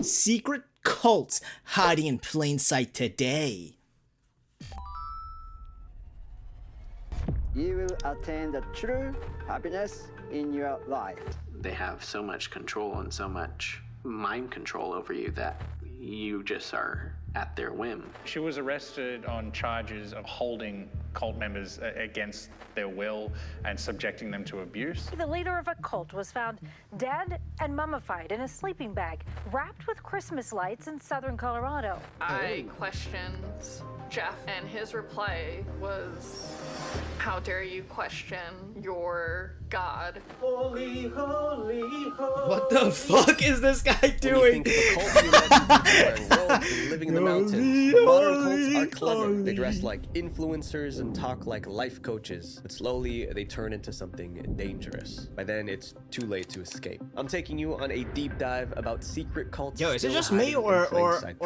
Secret cults hiding in plain sight today. You will attain the true happiness in your life. They have so much control and so much mind control over you that you just are at their whim. She was arrested on charges of holding cult members against their will and subjecting them to abuse. The leader of a cult was found dead and mummified in a sleeping bag, wrapped with Christmas lights in southern Colorado. I questioned Jeff, and his reply was, "How dare you question your God?" Holy, holy, holy. What the fuck is this guy doing? When you think of a cult, you imagine people wearing robes and living in the mountains. But modern cults are clever. They dress like influencers and talk like life coaches. But slowly, they turn into something dangerous. By then, it's too late to escape. I'm taking you on a deep dive about secret cults. Yo, is it just me or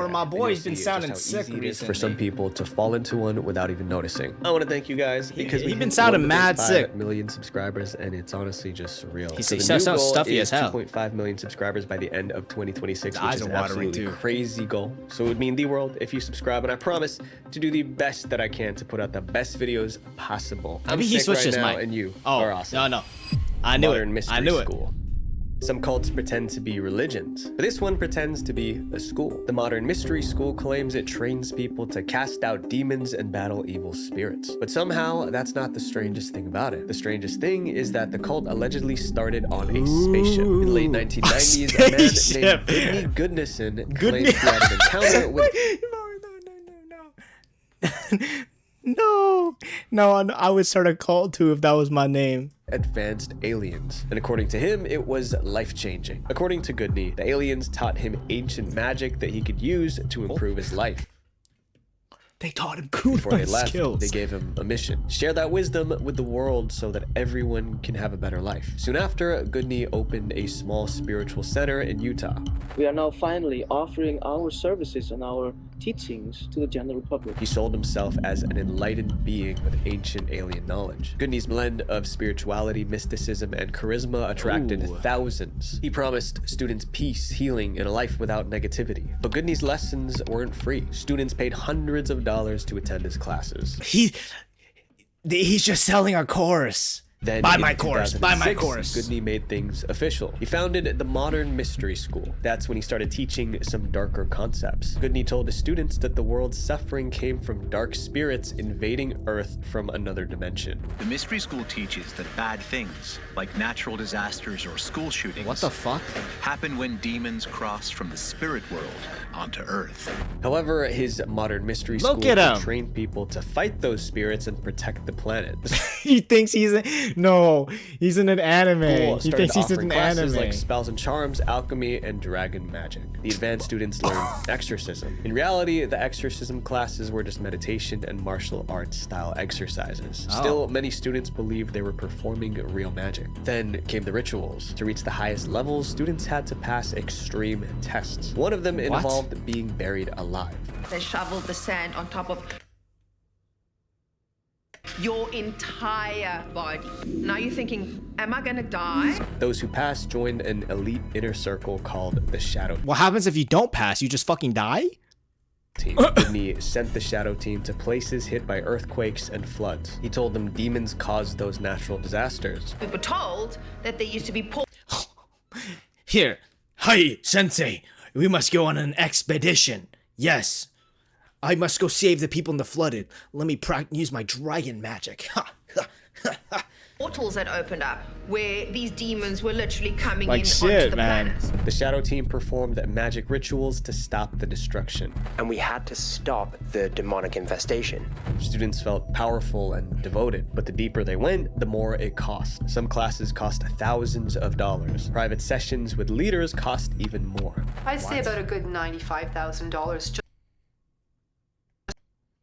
my boy's been sounding sick recently? For some people to fall into one without even noticing. I want to thank you guys because he's been sounding mad sick. 5 million subscribers, and it's honestly just surreal. He sounds stuffy as hell. 2.5 million subscribers by the end of 2026, which is an watering absolutely too. crazy goal. So it would mean the world if you subscribe, and I promise to do the best that I can to put out the best videos possible. Maybe he switched his mic. And you are awesome. No, I knew Modern it. mystery I knew it. school. Some cults pretend to be religions, but this one pretends to be a school. The Modern Mystery School claims it trains people to cast out demons and battle evil spirits. But somehow, that's not the strangest thing about it. The strangest thing is that the cult allegedly started on a spaceship. In the late 1990s, a man named Goodney Goodnison claimed he had an encounter with... No, I would start a cult too if that was my name. Advanced aliens, and according to him, it was life-changing. According to Goodney, the aliens taught him ancient magic that he could use to improve his life. They taught him Before they left, skills. they gave him a mission. Share that wisdom with the world so that everyone can have a better life. Soon after, Goodney opened a small spiritual center in Utah. We are now finally offering our services and our teachings to the general public. He sold himself as an enlightened being with ancient alien knowledge. Goodney's blend of spirituality, mysticism, and charisma attracted thousands. He promised students peace, healing, and a life without negativity. But Goodney's lessons weren't free. Students paid hundreds of dollars to attend his classes. He's just selling a course. Then buy in my course. Buy my 2006, course. Goodney made things official. He founded the Modern Mystery School. That's when he started teaching some darker concepts. Goodney told his students that the world's suffering came from dark spirits invading Earth from another dimension. The Mystery School teaches that bad things, like natural disasters or school shootings, What the fuck? happen when demons cross from the spirit world onto Earth. However, his Modern Mystery Look School at him. trained people to fight those spirits and protect the planet. He thinks he's he's in an anime. School He started thinks he's in offering an classes anime. like spells and charms, alchemy, and dragon magic. The advanced students learned exorcism. In reality, the exorcism classes were just meditation and martial arts style exercises. Still, many students believed they were performing real magic. Then came the rituals. To reach the highest levels, students had to pass extreme tests. One of them involved being buried alive. They shoveled the sand on top of your entire body. Now you're thinking, am I gonna die? Those who passed joined an elite inner circle called the Shadow What happens if you don't pass? You just fucking die? Team. Goodney sent the Shadow Team to places hit by earthquakes and floods. He told them demons caused those natural disasters. We were told that there used to be Here. Hi, Sensei. We must go on an expedition. Yes. I must go save the people in the flooded. Let me use my dragon magic. portals that opened up where these demons were literally coming like in shit, onto the man. planet. The Shadow Team performed magic rituals to stop the destruction. And we had to stop the demonic infestation. Students felt powerful and devoted, but the deeper they went, the more it cost. Some classes cost thousands of dollars. Private sessions with leaders cost even more. I'd say about a good $95,000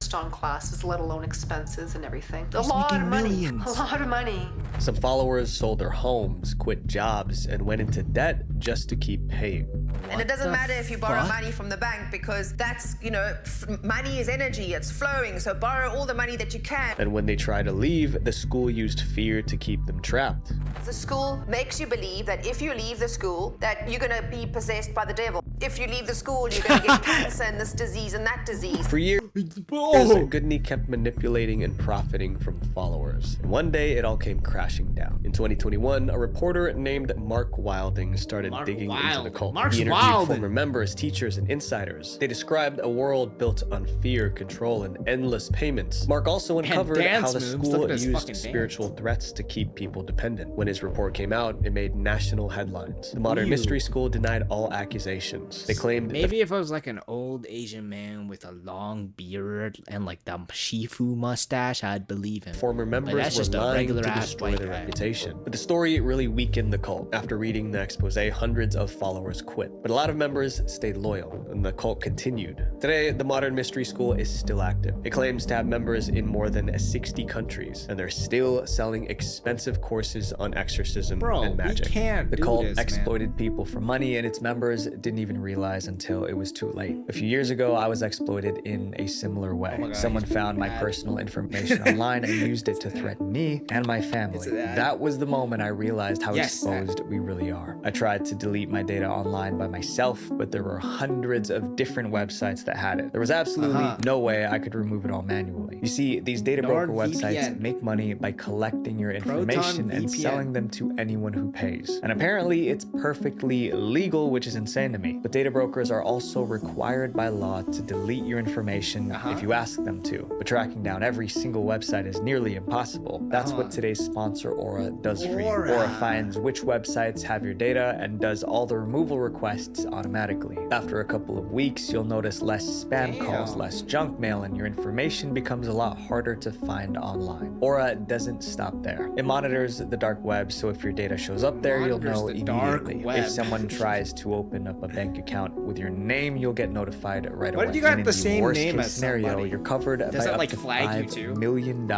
just on classes, let alone expenses and everything. A lot of money. A lot of money. Some followers sold their homes, quit jobs, and went into debt just to keep paying. And it doesn't matter if you borrow money from the bank because that's, you know, money is energy, it's flowing, so borrow all the money that you can. And when they tried to leave, the school used fear to keep them trapped. The school makes you believe that if you leave the school, that you're gonna be possessed by the devil. if you leave the school, you're going to get cancer and this disease and that disease. For years, Goodney kept manipulating and profiting from followers. And one day, it all came crashing down. In 2021, a reporter named Mark Wilding started digging into the cult. He interviewed former members, teachers, and insiders. They described a world built on fear, control, and endless payments. Mark also uncovered how the school used spiritual threats to keep people dependent. When his report came out, it made national headlines. The Modern Mystery School denied all accusations. They claimed maybe if I was like an old Asian man with a long beard and like the Shifu mustache, I'd believe him. Former members that's were just a lying regular to ass destroy white their guy. reputation. But the story really weakened the cult. After reading the expose, hundreds of followers quit. But a lot of members stayed loyal, and the cult continued. Today, the Modern Mystery School is still active. It claims to have members in more than 60 countries, and they're still selling expensive courses on exorcism and magic. The cult exploited people for money, and its members didn't even realize until it was too late. A few years ago, I was exploited in a similar way. Someone found my personal information online and used it to threaten me and my family. That was the moment I realized how exposed we really are. I tried to delete my data online by myself, but there were hundreds of different websites that had it. There was absolutely no way I could remove it all manually. You see, these data broker websites make money by collecting your information and selling them to anyone who pays. And apparently it's perfectly legal, which is insane to me. But data brokers are also required by law to delete your information if you ask them to. But tracking down every single website is nearly impossible. That's what today's sponsor Aura does for you. Aura finds which websites have your data and does all the removal requests automatically. After a couple of weeks, you'll notice less spam calls, less junk mail, and your information becomes a lot harder to find online. Aura doesn't stop there. It monitors the dark web, so if your data shows up there, you'll know immediately. If someone tries to open up a bank account with your name, you'll get notified right away. What if you got the same name as scenario, somebody? you're covered by up like to flag you $5 too? million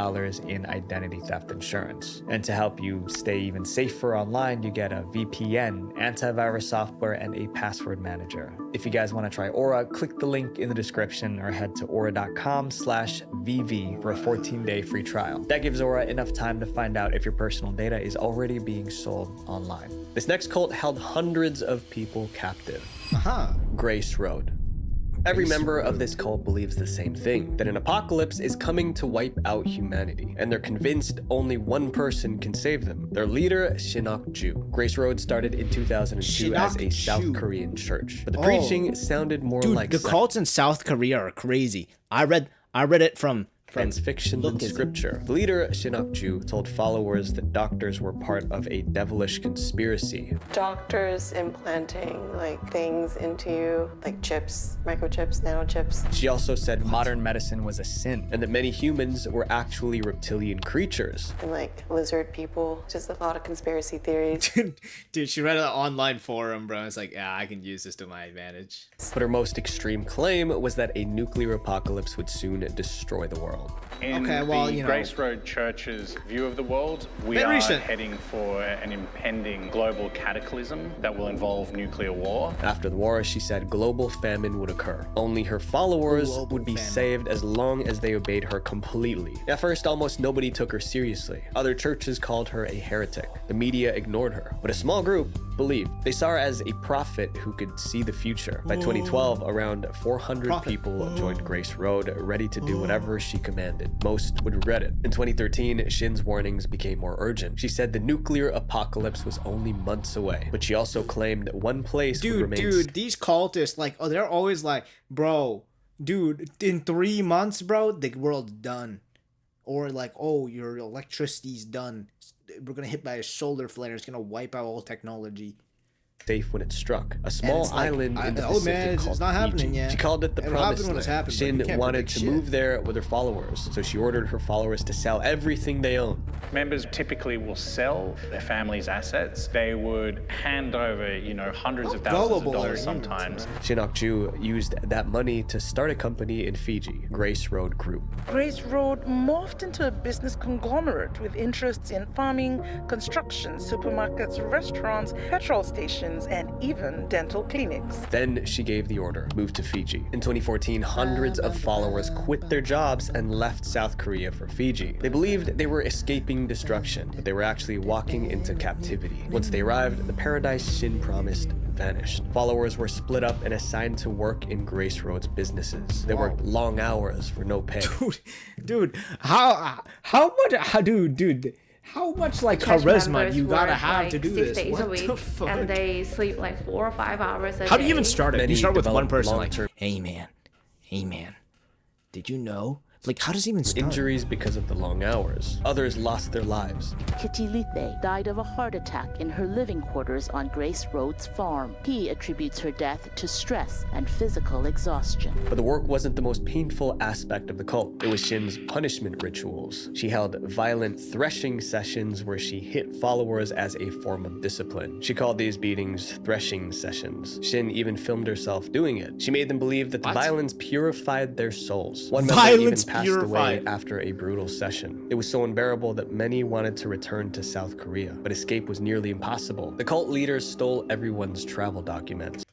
in identity theft insurance. And to help you stay even safer online, you get a VPN, antivirus software, and a password manager. If you guys want to try Aura, click the link in the description or head to aura.com/VV for a 14-day free trial. That gives Aura enough time to find out if your personal data is already being sold online. This next cult held hundreds of people captive. Grace Road. Every member of this cult believes the same thing, that an apocalypse is coming to wipe out humanity, and they're convinced only one person can save them, their leader, Chinnie Ju. Grace Road started in 2002 as a South Korean church, but the preaching sounded more like the cults in South Korea are crazy. I read it from science fiction than scripture. The leader, Chinnie Ju, told followers that doctors were part of a devilish conspiracy. Doctors implanting like things into you, like chips, microchips, nanochips. She also said modern medicine was a sin, and that many humans were actually reptilian creatures. And like lizard people, just a lot of conspiracy theories. Dude, she read an online forum, bro. It's like, yeah, I can use this to my advantage. But her most extreme claim was that a nuclear apocalypse would soon destroy the world. In the Grace Road Church's view of the world, we are heading for an impending global cataclysm that will involve nuclear war. After the war, she said global famine would occur. Only her followers would be saved as long as they obeyed her completely. At first, almost nobody took her seriously. Other churches called her a heretic. The media ignored her. But a small group believed. They saw her as a prophet who could see the future. By 2012, around 400 people joined Grace Road, ready to do whatever she commanded. Most would regret it. In 2013, Shin's warnings became more urgent. She said the nuclear apocalypse was only months away, but she also claimed that one place would remain. Dude, these cultists, like, they're always like, bro, dude, in 3 months, bro, the world's done. Or like, oh, your electricity's done. We're gonna hit by a solar flare. It's gonna wipe out all technology. Safe when it struck. A small island in the Pacific called it's not happening Fiji. yet. She called it the Promised Land. Shin wanted to move there with her followers, so she ordered her followers to sell everything they own. Members typically will sell their family's assets. They would hand over, hundreds of thousands of dollars sometimes. Chinnie Ju used that money to start a company in Fiji, Grace Road Group. Grace Road morphed into a business conglomerate with interests in farming, construction, supermarkets, restaurants, petrol stations, and even dental clinics. Then she gave the order, moved to Fiji. In 2014, hundreds of followers quit their jobs and left South Korea for Fiji. They believed they were escaping destruction, but they were actually walking into captivity. Once they arrived, the paradise Shin promised vanished. Followers were split up and assigned to work in Grace Road's businesses. They worked long hours for no pay. Dude, how much like charisma you gotta have to do this? 6 days a What week, the fuck? and they sleep like 4 or 5 hours a day. How do you even start it? Many You start with one developed person, like, long-term- hey man, did you know? Like, how does it even start? Injuries because of the long hours. Others lost their lives. Kitty Lithe died of a heart attack in her living quarters on Grace Road's farm. He attributes her death to stress and physical exhaustion. But the work wasn't the most painful aspect of the cult. It was Shin's punishment rituals. She held violent threshing sessions where she hit followers as a form of discipline. She called these beatings threshing sessions. Shin even filmed herself doing it. She made them believe that the violence purified their souls. One member even passed away after a brutal session. It was so unbearable that many wanted to return to South Korea, but escape was nearly impossible. The cult leaders stole everyone's travel documents.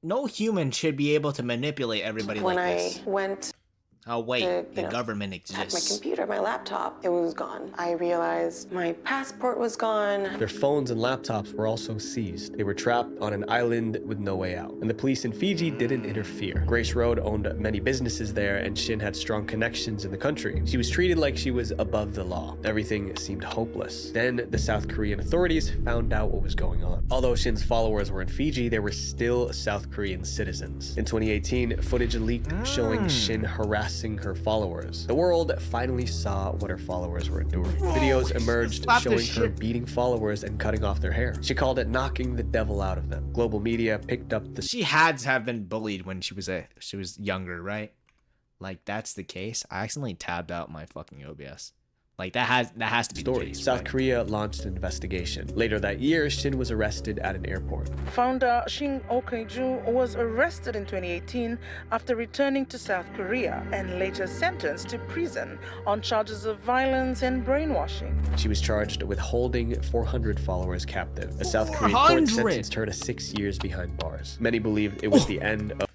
No human should be able to manipulate everybody When like this. I went Oh wait, to, the government check my exists. computer, my laptop, it was gone. I realized my passport was gone. Their phones and laptops were also seized. They were trapped on an island with no way out, and the police in Fiji didn't interfere. Grace Road owned many businesses there, and Shin had strong connections in the country. She was treated like she was above the law. Everything seemed hopeless. Then the South Korean authorities found out what was going on. Although Shin's followers were in Fiji, they were still South Korean citizens. In 2018, footage leaked showing Shin harassing her followers. The world finally saw what her followers were enduring. Videos emerged showing her beating followers and cutting off their hair. She called it knocking the devil out of them. Global media picked up the... She had to have been bullied when she was younger, right? Like, that's the case. I accidentally tabbed out my fucking OBS. Like, that has to be the case, South right? Korea launched an investigation. Later that year, Shin was arrested at an airport. Founder Shin Okeju was arrested in 2018 after returning to South Korea and later sentenced to prison on charges of violence and brainwashing. She was charged with holding 400 followers captive. A South Korean court 400? sentenced her to 6 years behind bars. Many believed it was the end of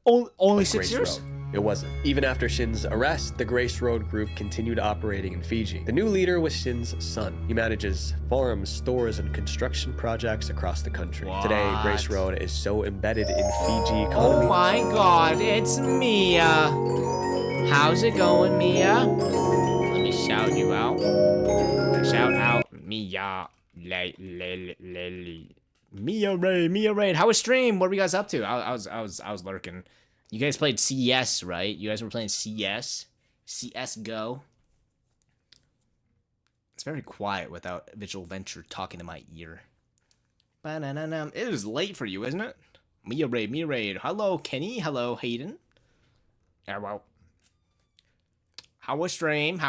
Only of 6 Grace years? Road. It wasn't. Even after Shin's arrest, the Grace Road group continued operating in Fiji. The new leader was Shin's son. He manages farms, stores, and construction projects across the country. Today, Grace Road is so embedded in Fiji economy. Oh my god, it's Mia. How's it going, Mia? Let me shout you out. Shout out Mia. Mia Raid. How was stream? What were you guys up to? I was lurking. You guys played CS, right? You guys were playing CS? CSGO? It's very quiet without Visual Venture talking to my ear. Ba-na-na-na. It is late for you, isn't it? Mia Raid. Hello, Kenny. Hello, Hayden. Hello. How was stream?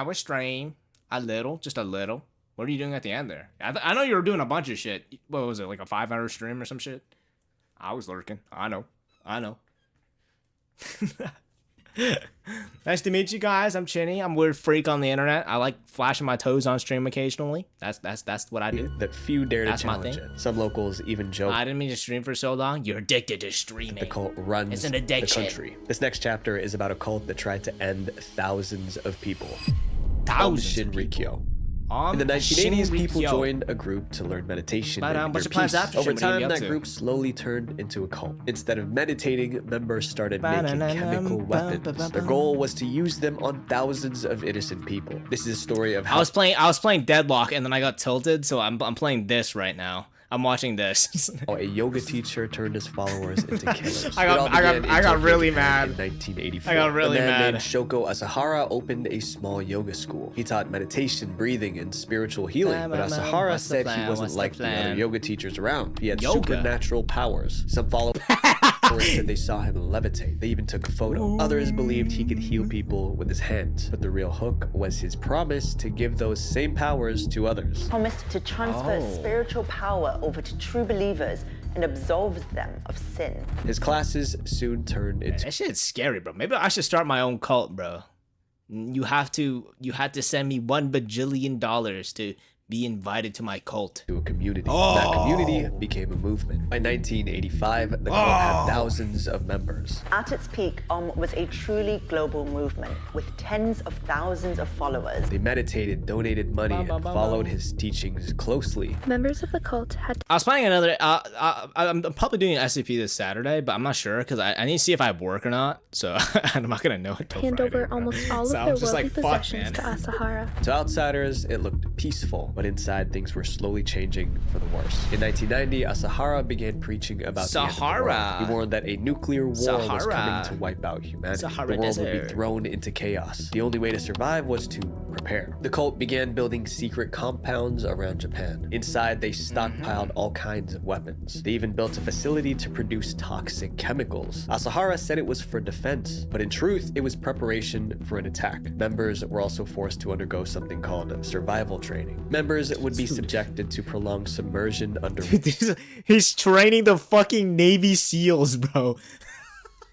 A little. Just a little. What are you doing at the end there? I know you were doing a bunch of shit. What was it, like a 5-hour stream or some shit? I was lurking. I know. Nice to meet you guys. I'm Chinnie. I'm a weird freak on the internet. I like flashing my toes on stream occasionally. That's what I do. That few dare to That's my challenge thing. it. Some locals even joke I didn't mean to stream for so long. You're addicted to streaming. the cult runs It's an the addiction. country. This next chapter is about a cult that tried to end thousands of people. Thousands of Shinrikyo. In the the 1980s, people Shinrikyo. joined a group to learn meditation But, and what's inner your plans peace. after Over Shin? What are you time, gonna be up that to? group slowly turned into a cult. Instead of meditating, members started making chemical weapons. Their goal was to use them on thousands of innocent people. This is a story of how I was playing Deadlock and then I got tilted, so I'm playing this right now. I'm watching this. a yoga teacher turned his followers into killers. I got really mad. In 1984, I got really a man mad. named Shoko Asahara opened a small yoga school. He taught meditation, breathing, and spiritual healing. But Asahara What's the said plan? he wasn't What's the like the plan? other yoga teachers around. He had Yoga? supernatural powers. Some followers said they saw him levitate. They even took a photo. Others believed he could heal people with his hands. But the real hook was his promise to give those same powers to others. Promised to transfer spiritual power over to true believers and absolves them of sin. His classes soon turned into... That shit's scary, bro. Maybe I should start my own cult, bro. You had to send me $1 bajillion to Be invited to my cult. To a community. That community became a movement. By 1985, the cult had thousands of members. At its peak, was a truly global movement with tens of thousands of followers. They meditated, donated money, and followed his teachings closely. Members of the cult had I was planning another. I'm probably doing an SCP this Saturday, but I'm not sure because I need to see if I have work or not. So I'm not gonna know until hand Friday, over bro. almost all So of I their was just worldly like, fuck, possessions man. to Asahara. To outsiders, it looked peaceful, but inside things were slowly changing for the worse. In 1990, Asahara began preaching about the end of the world. He warned that a nuclear war was coming to wipe out humanity. The world would be thrown into chaos. The only way to survive was to prepare. The cult began building secret compounds around Japan. Inside, they stockpiled all kinds of weapons. They even built a facility to produce toxic chemicals. Asahara said it was for defense, but in truth, it was preparation for an attack. Members were also forced to undergo something called survival training. Members would be subjected to prolonged submersion under He's training the fucking Navy SEALs, bro.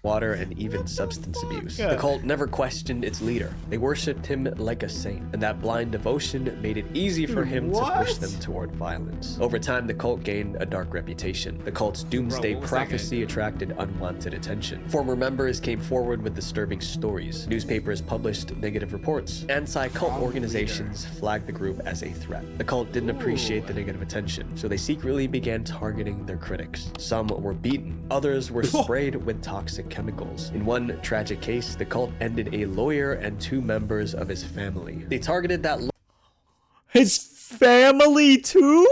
water, and even substance abuse. The cult never questioned its leader. They worshipped him like a saint, and that blind devotion made it easy for him to push them toward violence. Over time, the cult gained a dark reputation. The cult's doomsday prophecy attracted unwanted attention. Former members came forward with disturbing stories. Newspapers published negative reports. Anti-cult organizations flagged the group as a threat. The cult didn't appreciate the negative attention, so they secretly began targeting their critics. Some were beaten, others were sprayed with toxic chemicals. In one tragic case, the cult ended a lawyer and 2 members of his family. They targeted that his family too?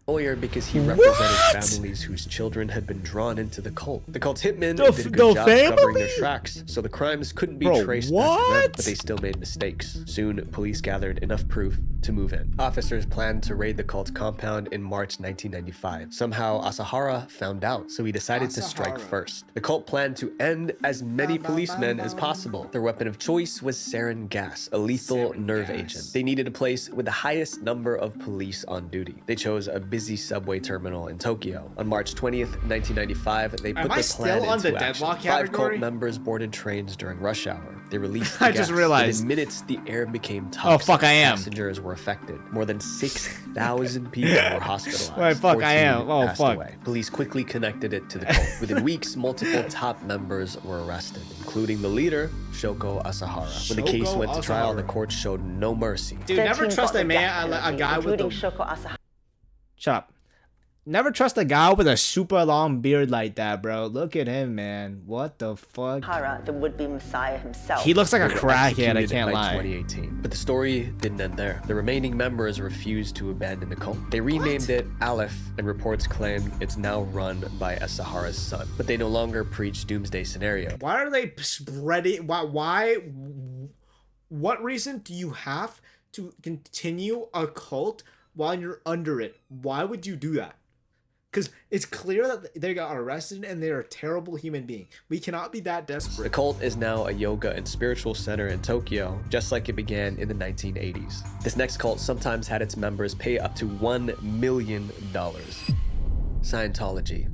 Lawyer because he represented families whose children had been drawn into the cult. The cult's hitmen did a good job covering their tracks, so the crimes couldn't be traced back to them, but they still made mistakes. Soon, police gathered enough proof to move in. Officers planned to raid the cult's compound in March 1995. Somehow, Asahara found out, so he decided to strike first. The cult planned to end as many policemen as possible. Their weapon of choice was sarin gas, a lethal nerve agent. They needed a place with the highest number of police on duty. They chose a busy subway terminal in Tokyo. On March 20th, 1995, they put the plan into action. 5 cult members boarded trains during rush hour. They released the I just gas. realized. Within minutes, the air became toxic. Oh, fuck, I am. Passengers were affected. More than 6,000 people were hospitalized. Wait, fuck, I am. 14 Oh, passed fuck. away. Police quickly connected it to the cult. Within weeks, multiple top members were arrested, including the leader, Shoko Asahara. When the case went to trial, the court showed no mercy. Dude, never trust a guy with a... Shut up. Never trust a guy with a super long beard like that, bro. Look at him, man. What the fuck? Hara, the would-be Messiah himself. He looks like a crackhead, I can't by lie. 2018. But the story didn't end there. The remaining members refused to abandon the cult. They renamed it Aleph, and reports claim it's now run by Asahara's son. But they no longer preach doomsday scenario. Why are they spreading? Why? What reason do you have to continue a cult while you're under it? Why would you do that? Because it's clear that they got arrested and they're a terrible human being. We cannot be that desperate. The cult is now a yoga and spiritual center in Tokyo, just like it began in the 1980s. This next cult sometimes had its members pay up to $1 million. Scientology.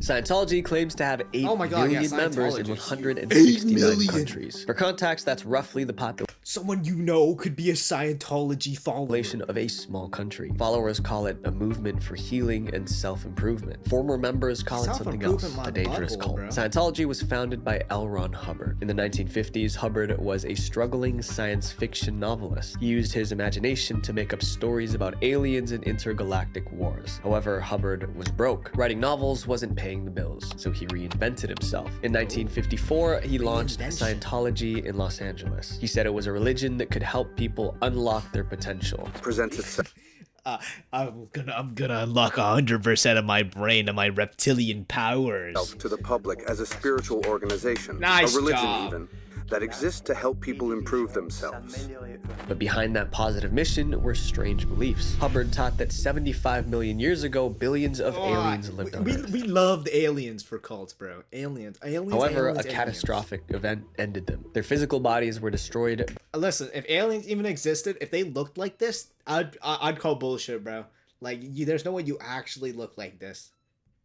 Scientology claims to have 8 billion members in 169 countries. For context, that's roughly the Someone you know could be a Scientology follower. Population of a small country. Followers call it a movement for healing and self-improvement. Former members call it something else, a dangerous cult. Scientology was founded by L. Ron Hubbard. In the 1950s, Hubbard was a struggling science fiction novelist. He used his imagination to make up stories about aliens and intergalactic wars. However, Hubbard was broke. Writing novels wasn't paying the bills, so he reinvented himself. In 1954, he launched Scientology in Los Angeles. He said it was a religion that could help people unlock their potential. Presents itself. I'm gonna unlock 100% of my brain and my reptilian powers. To the public as a spiritual organization, Nice a religion job. even, that exists to help people improve themselves. But behind that positive mission were strange beliefs. Hubbard taught that 75 million years ago, billions of aliens lived on Earth. We loved aliens for cults, bro. Aliens. However, aliens, a catastrophic event ended them. Their physical bodies were destroyed. Listen, if aliens even existed, if they looked like this, I'd call bullshit, bro. Like, there's no way you actually look like this.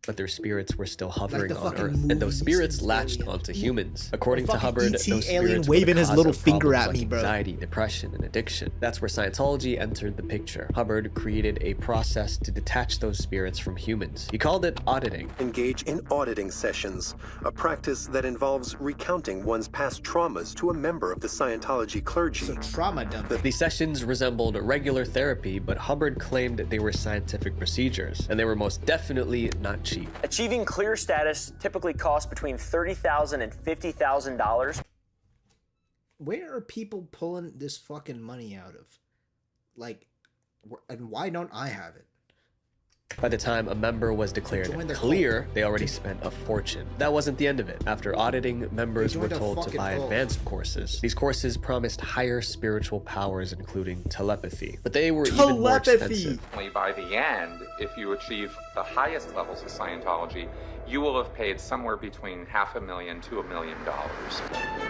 but their spirits were still hovering on Earth. And those spirits latched onto humans. According to Hubbard, those spirits waving were his the little cause of finger problems at me, like bro. anxiety, depression, and addiction. That's where Scientology entered the picture. Hubbard created a process to detach those spirits from humans. He called it auditing. Engage in auditing sessions, a practice that involves recounting one's past traumas to a member of the Scientology clergy. So trauma dumping. These sessions resembled regular therapy, but Hubbard claimed they were scientific procedures, and they were most definitely not cheap. Achieving clear status typically costs between $30,000 and $50,000. Where are people pulling this fucking money out of? Like, and why don't I have it? By the time a member was declared clear, they already spent a fortune. That wasn't the end of it. After auditing, members were told to buy advanced courses. These courses promised higher spiritual powers, including telepathy. But they were even more expensive. By the end, if you achieve the highest levels of Scientology, you will have paid somewhere between $500,000 to $1 million.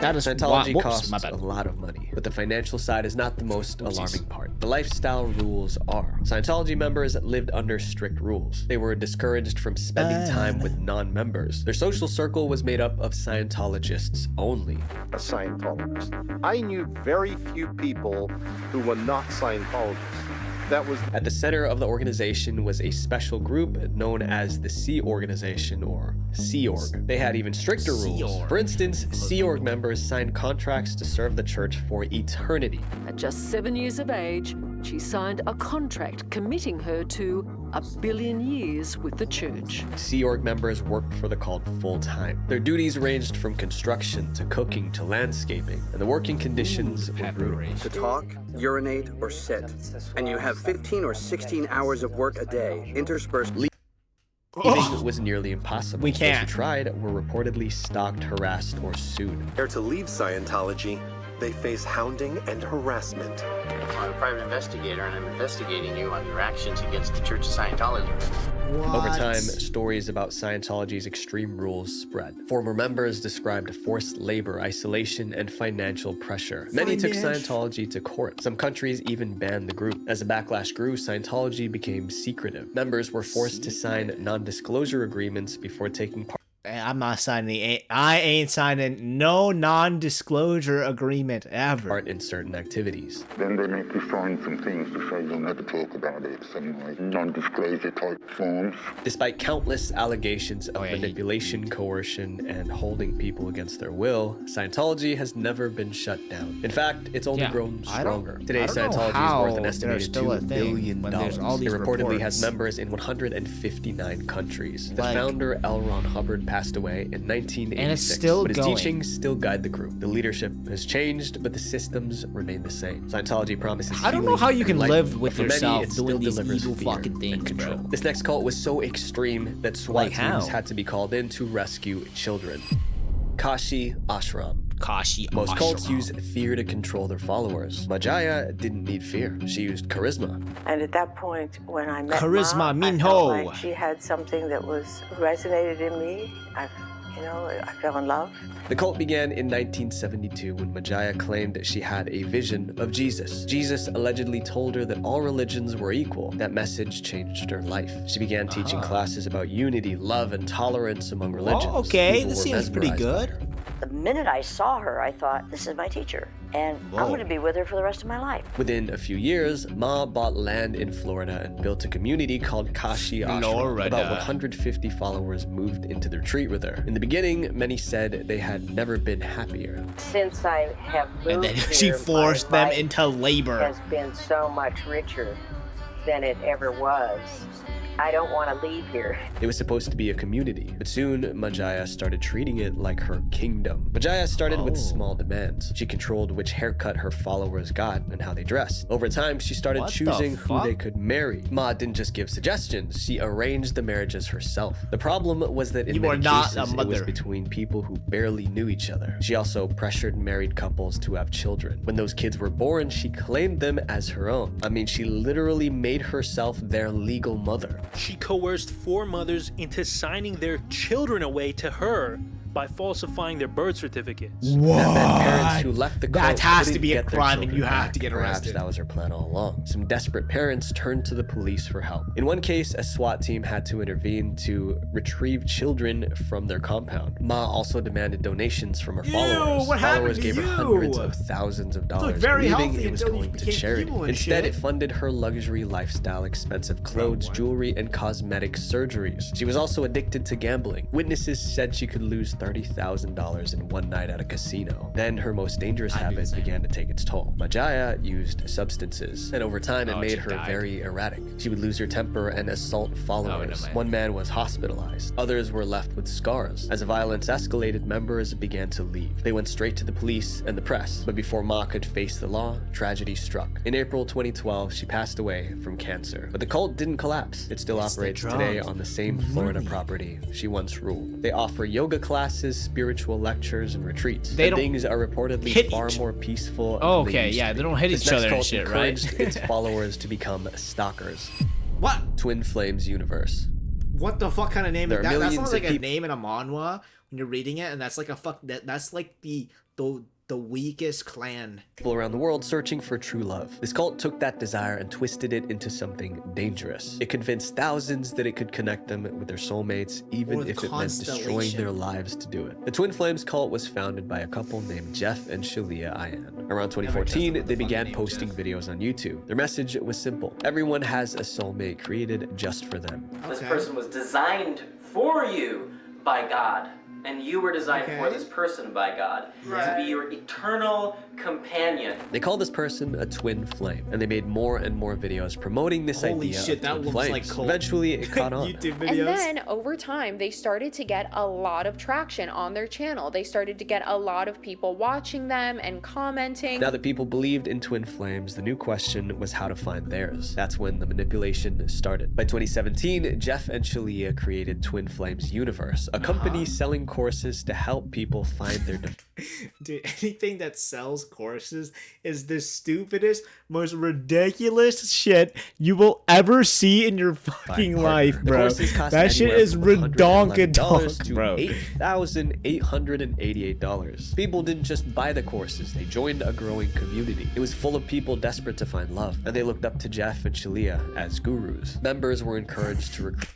That is Scientology costs a lot of money, but the financial side is not the most alarming part. The lifestyle rules are. Scientology members lived under strict rules. They were discouraged from spending time with non-members. Their social circle was made up of Scientologists only. A Scientologist. I knew very few people who were not Scientologists. That was at the center of the organization was a special group known as the Sea Organization, or Sea Org. They had even stricter rules. For instance, Sea Org members signed contracts to serve the church for eternity. At just 7 years of age, she signed a contract committing her to 1 billion years with the church. Sea Org members worked for the cult full-time. Their duties ranged from construction to cooking to landscaping, and the working conditions were brutal. To talk, urinate, or sit, and you have 15 or 16 hours of work a day, interspersed. Leaving was nearly impossible. We can't. Those who tried were reportedly stalked, harassed, or sued. There to leave Scientology, they face hounding and harassment. I'm a private investigator, and I'm investigating you on your actions against the Church of Scientology. Over time, stories about Scientology's extreme rules spread. Former members described forced labor, isolation, and financial pressure. Many took Scientology to court. Some countries even banned the group. As the backlash grew, Scientology became secretive. Members were forced to sign non-disclosure agreements before taking part. I'm not signing I ain't signing no non-disclosure agreement ever. Part in certain activities. Then they make you sign some things to say you'll never talk about it, some like non-disclosure type forms. Despite countless allegations of manipulation, coercion, and holding people against their will, Scientology has never been shut down. In fact, it's only grown stronger. Today, Scientology is worth an estimated $2 billion. It reportedly has members in 159 countries. The founder, L. Ron Hubbard, passed away in 1986, and it's still but his going. teachings still guide the group. The leadership has changed, but the systems remain the same. Scientology promises I don't know how you can live with but for yourself many, it doing still these delivers evil fear fucking things, and control. bro. This next cult was so extreme that SWAT Like how? teams had to be called in to rescue children. Kashi Ashram. Most cults use fear to control their followers. Majaya didn't need fear. She used charisma. And at that point, when I met Charisma, Mom, I Minho. felt like she had something that was resonated in me. I fell in love. The cult began in 1972 when Majaya claimed that she had a vision of Jesus. Jesus allegedly told her that all religions were equal. That message changed her life. She began teaching classes about unity, love, and tolerance among religions. Oh, okay, People this were seems pretty mesmerized by good. her. The minute I saw her, I thought, this is my teacher, and I'm going to be with her for the rest of my life. Within a few years, Ma bought land in Florida and built a community called Kashi Ashram. Florida. About 150 followers moved into the retreat with her. In the beginning, many said they had never been happier. Since I have moved And then here, she forced them my life into labor. has been so much richer than it ever was. I don't want to leave here. It was supposed to be a community, but soon Majaya started treating it like her kingdom. Majaya started with small demands. She controlled which haircut her followers got and how they dressed. Over time, she started What the choosing who fuck? they could marry. Ma didn't just give suggestions, she arranged the marriages herself. The problem was that in You many are not cases, a it was mother. between people who barely knew each other. She also pressured married couples to have children. When those kids were born, she claimed them as her own. I mean, she literally made herself their legal mother. She coerced 4 mothers into signing their children away to her by falsifying their birth certificates. What? That meant parents who left the cult That has to couldn't be a get their crime and children you have back. to get Perhaps arrested. that was her plan all along. Some desperate parents turned to the police for help. In one case, a SWAT team had to intervene to retrieve children from their compound. Ma also demanded donations from her followers. What happened Followers to gave her you? hundreds of thousands of dollars, very believing healthy it was until you going to became charity. evil and Instead, shit. it funded her luxury lifestyle, expensive clothes, jewelry, and cosmetic surgeries. She was also addicted to gambling. Witnesses said she could lose $30,000 in one night at a casino. Then her most dangerous habit began to take its toll. Majaya used substances, and over time it made her very erratic. She would lose her temper and assault followers. One man was hospitalized. Others were left with scars. As the violence escalated, members began to leave. They went straight to the police and the press, but before Ma could face the law, tragedy struck. In April 2012, she passed away from cancer. But the cult didn't collapse. It still operates today on the same Florida property she once ruled. They offer yoga classes, spiritual lectures, and retreats. They And don't things are reportedly hit far each- more peaceful. Oh, than okay, used yeah, to they be. don't hit This each next other and cult shit, right? encouraged its followers to become stalkers. What? Twin Flames Universe. What the fuck kind of name There is are that? That millions sounds of like a peop- name in a manhwa when you're reading it, and that's like a that's like the weakest clan. People around the world searching for true love. This cult took that desire and twisted it into something dangerous. It convinced thousands that it could connect them with their soulmates, even Or if it meant destroying constellation. their lives to do it. The Twin Flames cult was founded by a couple named Jeff and Shalia Ayan. Around 2014, they began posting videos on YouTube. Their message was simple. Everyone has a soulmate created just for them. This person was designed for you by God. And you were designed for this person by God to be your eternal companion. They called this person a twin flame, and they made more and more videos promoting this Holy idea shit, of that twin looks flames. like cult. Eventually, it caught on. YouTube And videos. then over time, they started to get a lot of traction on their channel. They started to get a lot of people watching them and commenting. Now that people believed in twin flames, the new question was how to find theirs. That's when the manipulation started. By 2017, Jeff and Shalia created Twin Flames Universe, a company selling courses to help people find their Dude, anything that sells courses is the stupidest, most ridiculous shit you will ever see in your fucking life, The bro. courses cost That shit anywhere is from redonkadonk, $111 to bro. $8,888. People didn't just buy the courses, they joined a growing community. It was full of people desperate to find love, and they looked up to Jeff and Shalia as gurus. Members were encouraged to recruit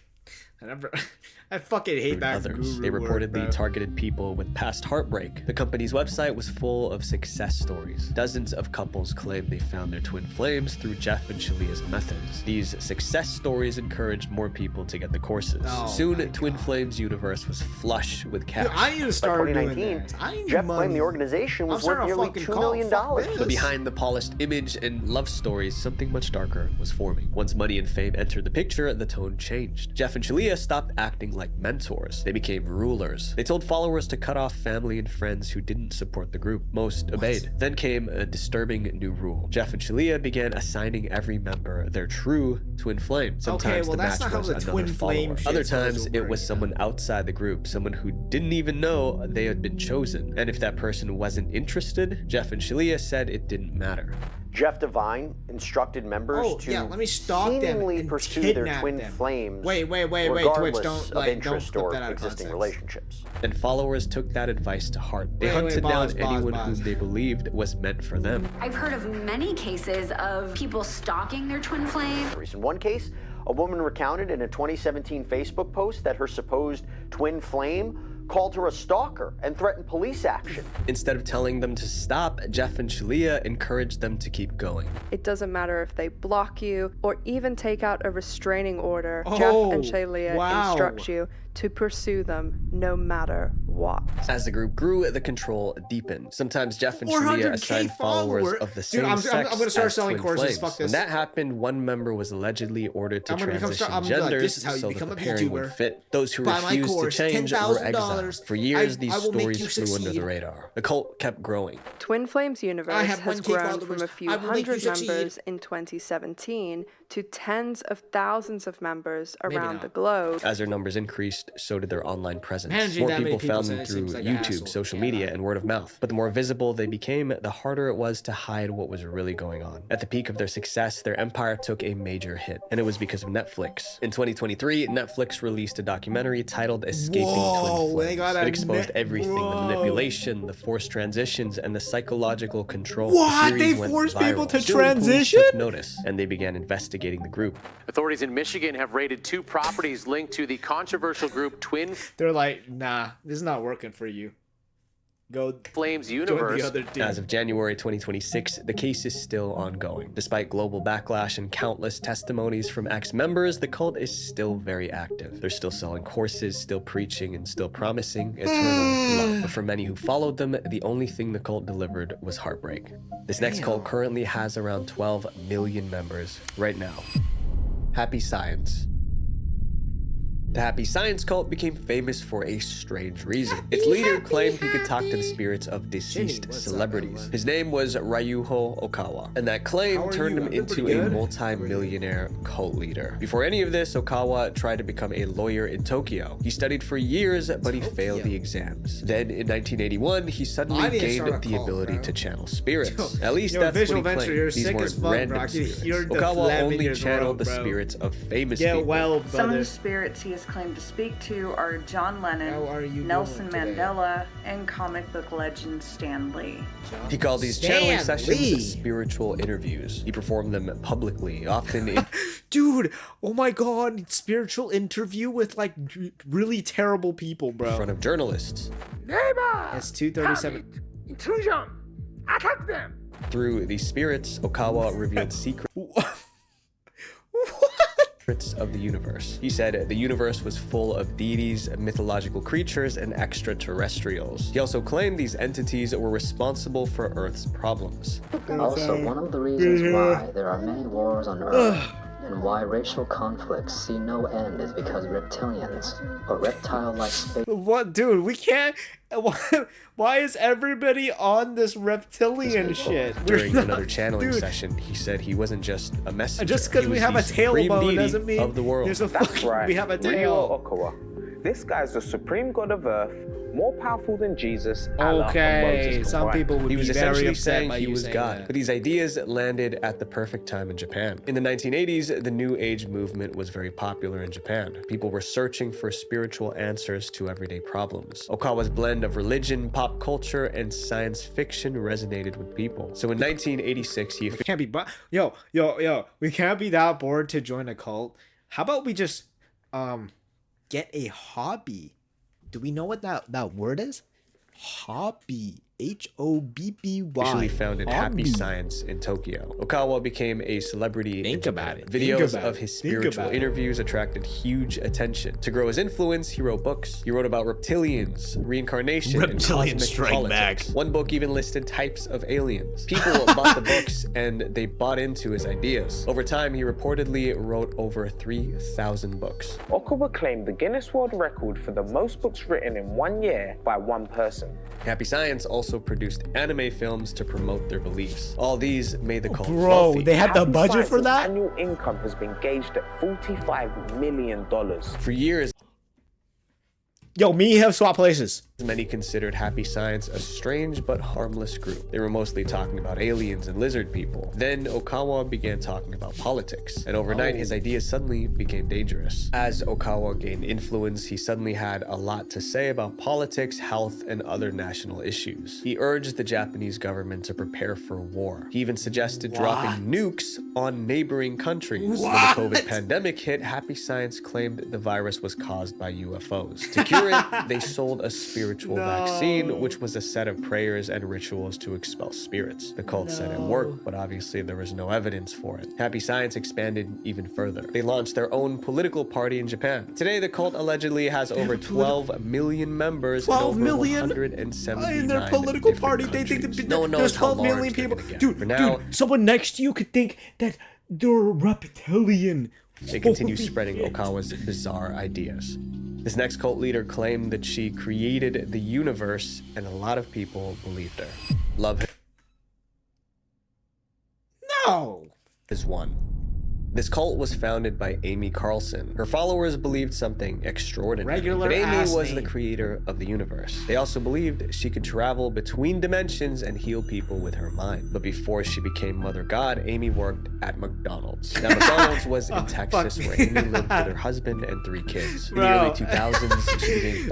I fucking hate that others. guru They word, reportedly bro. targeted people with past heartbreak. The company's website was full of success stories. Dozens of couples claimed they found their twin flames through Jeff and Shalia's methods. These success stories encouraged more people to get the courses. Oh Soon, Twin Flames Universe was flush with cash. Dude, I need to start By doing 2019, this. I need Jeff money. claimed the organization was I'm worth starting a nearly fucking $2 cult. million. Fuck this. But behind the polished image and love stories, something much darker was forming. Once money and fame entered the picture, the tone changed. Jeff and Shalia stopped acting like mentors. They became rulers. They told followers to cut off family and friends who didn't support the group. Most obeyed. Then came a disturbing new rule. Jeff and Shalia began assigning every member their true twin flame. Sometimes well, the that's match not how was the another twin flame follower. shit Other goes times over it was someone outside the group, someone who didn't even know they had been chosen. And if that person wasn't interested, Jeff and Shalia said it didn't matter. Jeff Devine instructed members to let me stalk them seemingly and pursue their kidnap twin them. flames. Wait, Twitch, regardless don't of interest don't or put that out of existing context. relationships. And followers took that advice to heart. They Wait, hunted pause, down anyone pause. whom they believed was meant for them. I've heard of many cases of people stalking their twin flame. In one case, a woman recounted in a 2017 Facebook post that her supposed twin flame called her a stalker and threatened police action. Instead of telling them to stop, Jeff and Shalia encouraged them to keep going. It doesn't matter if they block you or even take out a restraining order. Oh, Jeff and Shalia wow. instruct you to pursue them no matter what. As the group grew, the control deepened. Sometimes Jeff and Shalia 400K assigned followers follower. of the Dude, same I'm sex gonna start as selling twin courses. flames. Fuck this. When that happened, one member was allegedly ordered to I'm gonna become transition I'm gonna be like, genders this is how you so that become the a pairing would YouTuber. fit. Those who Buy my refused course, to change were exiled. $10,000. For years, I these will make stories you flew under succeed. the radar. The cult kept growing. Twin Flames Universe I have has 1K grown followers. from a few I will make you hundred succeed. members in 2017 to tens of thousands of members Maybe around not. the globe. As their numbers increased, so did their online presence. Managing More that many people people found often it through seems like an YouTube, asshole. social media, and word of mouth. But the more visible they became, the harder it was to hide what was really going on. At the peak of their success, their empire took a major hit, and it was because of Netflix. In 2023, Netflix released a documentary titled Escaping Twin Flames. It exposed everything, the manipulation, the forced transitions, and the psychological control. What? The They series went forced people viral. to Soon, police transition? took notice, and they began investigating the group. Authorities in Michigan have raided 2 properties linked to the controversial group Twin They're like, nah, this is not working for you. Go Flames join universe. the other team. As of January 2026, the case is still ongoing. Despite global backlash and countless testimonies from ex-members, the cult is still very active. They're still selling courses, still preaching, and still promising eternal love. But for many who followed them, the only thing the cult delivered was heartbreak. This next cult currently has around 12 million members right now. Happy Science. The Happy Science cult became famous for a strange reason. Its leader claimed he could talk to the spirits of deceased celebrities. His name was Ryuho Okawa, and that claim turned him into a multi-millionaire cult leader. Before any of this, Okawa tried to become a lawyer in Tokyo. He studied for years, but he failed the exams. Then in 1981, he suddenly gained the ability to channel spirits. At least that's what he claimed. These weren't random spirits. Okawa only channeled the spirits of famous people. Some of the spirits he has claimed to speak to are John Lennon, Nelson Mandela, and comic book legend Stan Lee. He called these channeling sessions spiritual interviews. He performed them publicly, often in Dude, oh my god, spiritual interview with like really terrible people, bro. front of journalists. It's 2:37. Intrusion! Attack them! Through these spirits, Okawa revealed secrets of the universe. He said the universe was full of deities, mythological creatures, and extraterrestrials. He also claimed these entities were responsible for Earth's problems. Also, one of the reasons why there are many wars on Earth and why racial conflicts see no end is because reptilians, or reptile-like space... What, dude? We can't. Why is everybody on this reptilian shit? During another channeling session, he said he wasn't just a messenger. Just because we have a tailbone doesn't mean of the world. there's a That's right. we have a Ryo tail. Okawa. This guy's the supreme god of Earth, more powerful than Jesus. Allah, and Okay, Moses some combined. people would He was be very essentially upset saying by he you was saying God. that. But these ideas landed at the perfect time in Japan. In the 1980s, the New Age movement was very popular in Japan. People were searching for spiritual answers to everyday problems. Okawa's blend of religion, pop culture, and science fiction resonated with people. So in 1986, he We can't be yo, we can't be that bored to join a cult. How about we just get a hobby? Do we know what that word is? Hobby. H-O-B-B-Y. Officially founded Happy Hobby. Science in Tokyo. Okawa became a celebrity. Think about it. Videos Think about of it. his Think spiritual about it. interviews attracted huge attention. To grow his influence, he wrote books. He wrote about reptilians, reincarnation, and Reptilian cosmic Strike politics. Back. One book even listed types of aliens. People bought the books and they bought into his ideas. Over time, he reportedly wrote over 3,000 books. Okawa claimed the Guinness World Record for the most books written in 1 year by one person. Happy Science also produced anime films to promote their beliefs. All these made the cult Bro, wealthy. they had the Happy budget for Science's that? Annual income has been gauged at $45 million. For years, Yo, me have swap places. many considered Happy Science a strange but harmless group. They were mostly talking about aliens and lizard people. Then Okawa began talking about politics, and overnight his ideas suddenly became dangerous. As Okawa gained influence, he suddenly had a lot to say about politics, health, and other national issues. He urged the Japanese government to prepare for war. He even suggested dropping nukes on neighboring countries. When the COVID pandemic hit, Happy Science claimed the virus was caused by UFOs. To cure it, they sold a spiritual vaccine, which was a set of prayers and rituals to expel spirits. The cult said it worked, but obviously there was no evidence for it. Happy Science expanded even further. They launched their own political party in Japan. Today, the cult allegedly has over 12 million members 12 in over million? 179 In their political different party, they think countries. that No one knows there's how 12 large million they're people. gonna get. Dude, For now, someone next to you could think that they're reptilian. they continue Holy spreading shit. Okawa's bizarre ideas. This next cult leader claimed that she created the universe, and a lot of people believed her. Love No. is one. This cult was founded by Amy Carlson. Her followers believed something extraordinary. But Amy was the creator of the universe. They also believed she could travel between dimensions and heal people with her mind. But before she became Mother God, Amy worked at McDonald's. Now, McDonald's was in Texas, where Amy lived with her husband and 3 kids. In the early 2000s, she became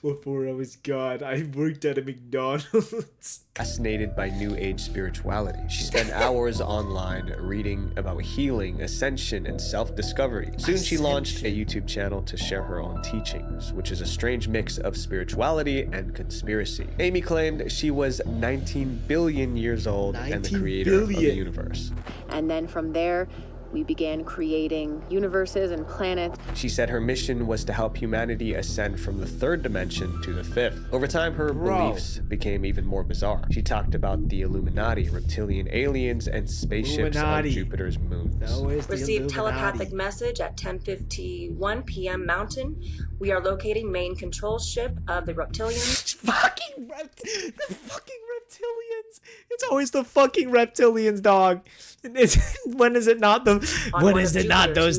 before I was God, I worked at a McDonald's. Fascinated by New Age spirituality. She spent hours online reading about healing, ascension, and self-discovery. Soon she launched a YouTube channel to share her own teachings, which is a strange mix of spirituality and conspiracy. Amy claimed she was 19 billion years old and the creator of the universe. And then from there, we began creating universes and planets. She said her mission was to help humanity ascend from the 3rd dimension to the 5th. Over time, her beliefs became even more bizarre. She talked about the Illuminati, reptilian aliens, and spaceships on Jupiter's moons. Received telepathic message at 10:51 p.m. Mountain. We are locating main control ship of the reptilians. The fucking reptilians. It's always the fucking reptilians, dog. When is it not those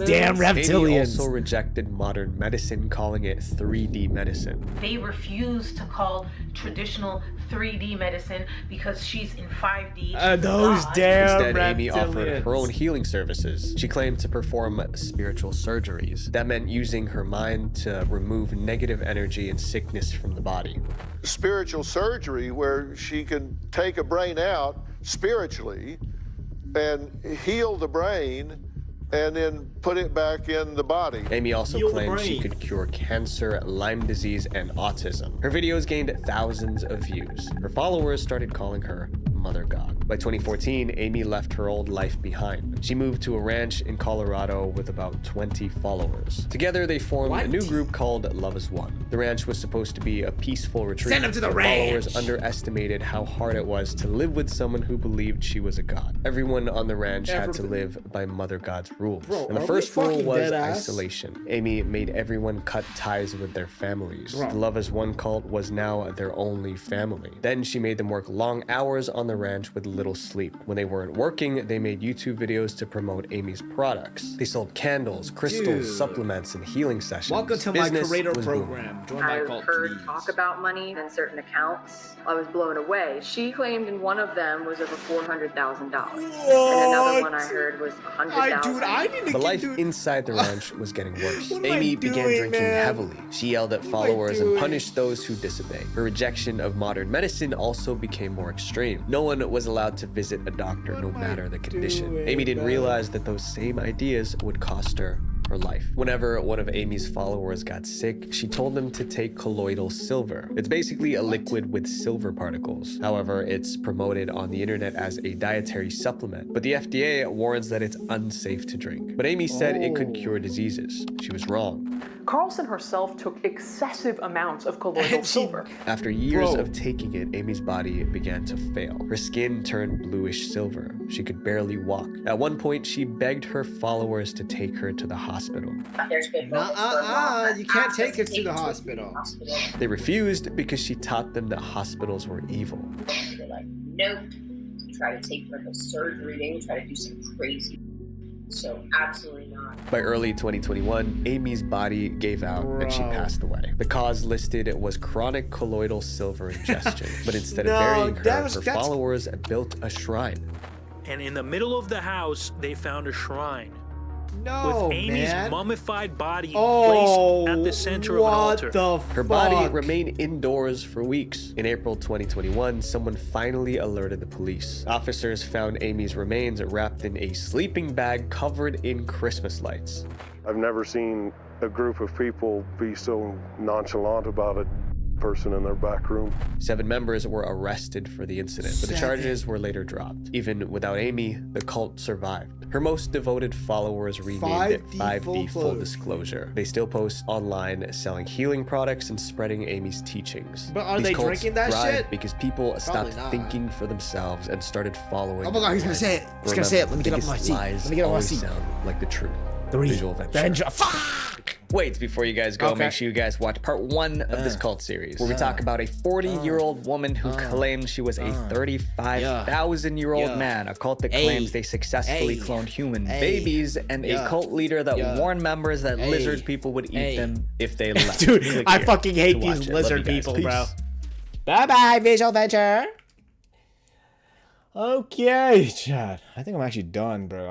damn reptilians? Amy also rejected modern medicine, calling it 3D medicine. They refuse to call traditional 3D medicine because she's in 5D. Those damn Instead, reptilians. Amy offered her own healing services. She claimed to perform spiritual surgeries. That meant using her mind to remove negative energy and sickness from the body. Spiritual surgery, where she can take a brain out spiritually and heal the brain and then put it back in the body. Amy also claimed she could cure cancer, Lyme disease, and autism. Her videos gained thousands of views. Her followers started calling her Mother God. By 2014, Amy left her old life behind. She moved to a ranch in Colorado with about 20 followers. Together, they formed a new group called Love is One. The ranch was supposed to be a peaceful retreat. Send them to the ranch! Followers ranch! Underestimated how hard it was to live with someone who believed she was a god. Everyone on the ranch had to live by Mother God's rules. And the first rule was isolation. Amy made everyone cut ties with their families. The Love is One cult was now their only family. Then she made them work long hours on the ranch with little sleep. When they weren't working, they made YouTube videos to promote Amy's products. They sold candles, crystals, supplements, and healing sessions. Welcome to my creator program. Join my I've cult, heard please. talk about money in certain accounts. I was blown away. She claimed in one of them was over $400,000. And another one I heard was $100,000. The life inside the ranch was getting worse. Amy began drinking heavily. She yelled at followers and punished those who disobeyed. Her rejection of modern medicine also became more extreme. No one was allowed to visit a doctor no matter the condition. Amy didn't realize that those same ideas would cost her life. Whenever one of Amy's followers got sick, she told them to take colloidal silver. It's basically a liquid with silver particles. However, it's promoted on the internet as a dietary supplement, but the FDA warns that it's unsafe to drink. But Amy said it could cure diseases. She was wrong. Carlson herself took excessive amounts of colloidal silver. After years of taking it, Amy's body began to fail. Her skin turned bluish silver. She could barely walk. At one point, she begged her followers to take her to the hospital. You can't take her to the hospital. They refused because she taught them that hospitals were evil. They're like, nope. Try to take her to surgery. They would try to do some crazy. So absolutely not. By early 2021, Amy's body gave out and she passed away. The cause listed was chronic colloidal silver ingestion, but instead of burying her, her followers built a shrine. And in the middle of the house, they found a shrine. No, with Amy's man. mummified body placed at the center of an altar. Her body remained indoors for weeks. In April 2021, someone finally alerted the police. Officers found Amy's remains wrapped in a sleeping bag covered in Christmas lights. I've never seen a group of people be so nonchalant about a person in their back room. 7 members were arrested for the incident, but the charges were later dropped. Even without Amy, the cult survived. Her most devoted followers renamed it 5D Full Disclosure. They still post online selling healing products and spreading Amy's teachings. But are These they cults drinking that thrived shit? because people Probably stopped not. thinking for themselves and started following. Oh my god, he's gonna say it. He's gonna say it. Let me get up my seat. Let me get up my seat. Sound like the truth. 3. Visual venture. Fuck! Wait, before you guys go, make sure you guys watch part 1 of this cult series, where we talk about a 40-year-old woman who claims she was a 35,000-year-old man, a cult that claims they successfully cloned human babies, and a cult leader that warned members that lizard people would eat them if they left. Dude, I fucking hate these lizard people, bro. Bye-bye, Visual Venture. Okay, chat. I think I'm actually done, bro.